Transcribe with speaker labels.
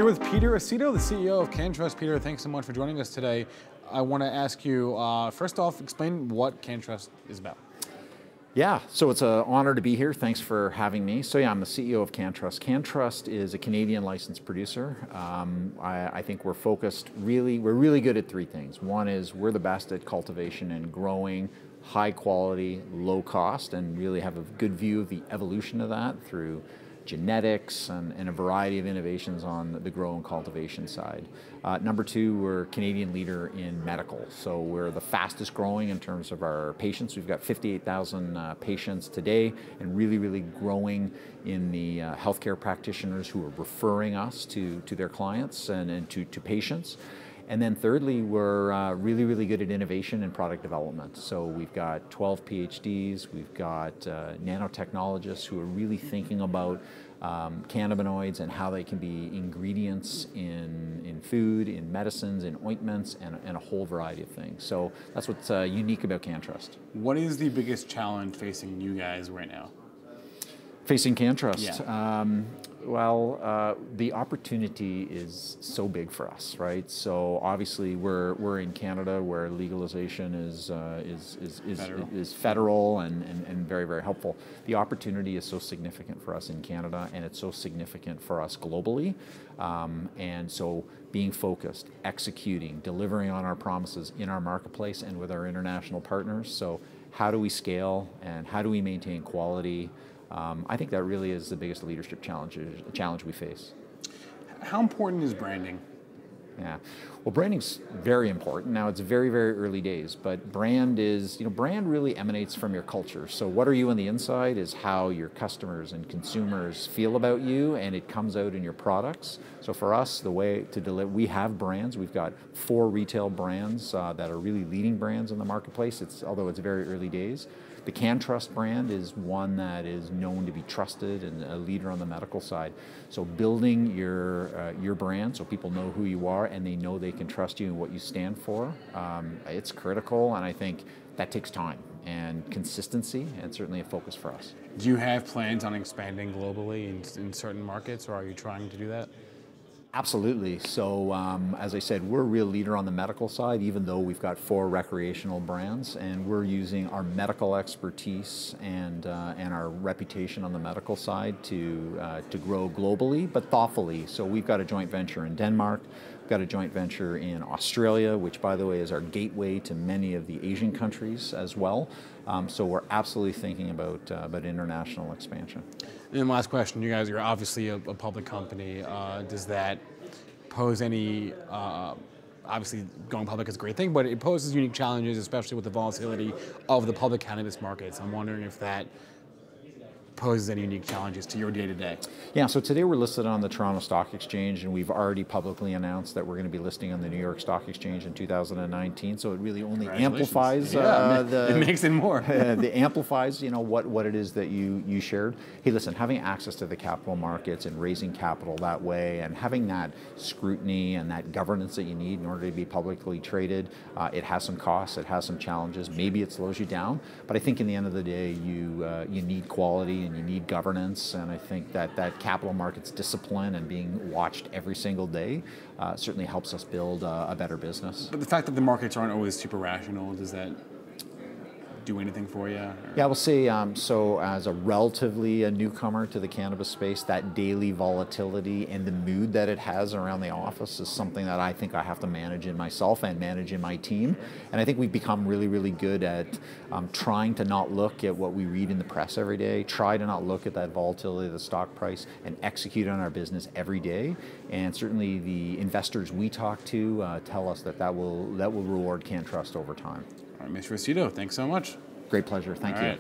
Speaker 1: with Peter Aceto, the CEO of Cantrust. Peter, thanks so much for joining us today. I want to ask you, first off, explain what Cantrust is about.
Speaker 2: Yeah, so it's an honor to be here. Thanks for having me. So yeah, I'm the CEO of Cantrust. Cantrust is a Canadian licensed producer. I think we're focused we're really good at three things. One is we're the best at cultivation and growing high quality, low cost, and really have a good view of the evolution of that through genetics and a variety of innovations on the grow and cultivation side. Number two, we're a Canadian leader in medical. So we're the fastest growing in terms of our patients. We've got 58,000 patients today and really growing in the healthcare practitioners who are referring us to their clients and to patients. And then thirdly, we're really good at innovation and product development. So we've got 12 PhDs, we've got nanotechnologists who are really thinking about cannabinoids and how they can be ingredients in food, in medicines, in ointments, and a whole variety of things. So that's what's unique about Cantrust.
Speaker 1: What is the biggest challenge facing you guys right now?
Speaker 2: Facing Cantrust?
Speaker 1: Yeah.
Speaker 2: The opportunity is so big for us, right? So obviously we're in Canada where legalization is federal and very helpful. The opportunity is so significant for us in Canada, and it's so significant for us globally. And so being focused, executing, delivering on our promises in our marketplace and with our international partners. So how do we scale and how do we maintain quality? I think that really is the biggest leadership challenge we face.
Speaker 1: How important is branding?
Speaker 2: Yeah, well, branding's very important. Now it's very early days, but brand really emanates from your culture. So what are you on the inside is how your customers and consumers feel about you, and it comes out in your products. So for us, the way to deliver, we have brands. We've got 4 retail brands that are really leading brands in the marketplace. Although it's very early days. The Cantrust brand is one that is known to be trusted and a leader on the medical side. So building your brand so people know who you are and they know they can trust you and what you stand for, it's critical, and I think that takes time and consistency, and certainly a focus for us.
Speaker 1: Do you have plans on expanding globally in certain markets, or are you trying to do that?
Speaker 2: Absolutely. So as I said, we're a real leader on the medical side, even though we've got 4 recreational brands, and we're using our medical expertise and our reputation on the medical side to grow globally, but thoughtfully. So we've got a joint venture in Denmark, we've got a joint venture in Australia, which by the way is our gateway to many of the Asian countries as well. So we're absolutely thinking about international expansion.
Speaker 1: And then last question, you guys are obviously a public company. Does that pose any, obviously going public is a great thing, but it poses unique challenges, especially with the volatility of the public cannabis markets. I'm wondering if that poses any unique challenges to your day-to-day.
Speaker 2: Yeah, so today we're listed on the Toronto Stock Exchange, and we've already publicly announced that we're going to be listing on the New York Stock Exchange in 2019. So it really only amplifies
Speaker 1: it makes it more.
Speaker 2: It amplifies, what it is that you shared. Hey, listen, having access to the capital markets and raising capital that way, and having that scrutiny and that governance that you need in order to be publicly traded, it has some costs, it has some challenges. Maybe it slows you down, but I think in the end of the day, you need quality and you need governance, and I think that capital markets discipline and being watched every single day certainly helps us build a better business.
Speaker 1: But the fact that the markets aren't always super rational, does that do anything for you? Or?
Speaker 2: Yeah, I will say, so as a relatively a newcomer to the cannabis space, that daily volatility and the mood that it has around the office is something that I think I have to manage in myself and manage in my team. And I think we've become really good at trying to not look at what we read in the press every day, try to not look at that volatility of the stock price, and execute on our business every day. And certainly the investors we talk to tell us that will reward Cantrust over time.
Speaker 1: All right, Mr. Aceto, thanks so much.
Speaker 2: Great pleasure. Thank you.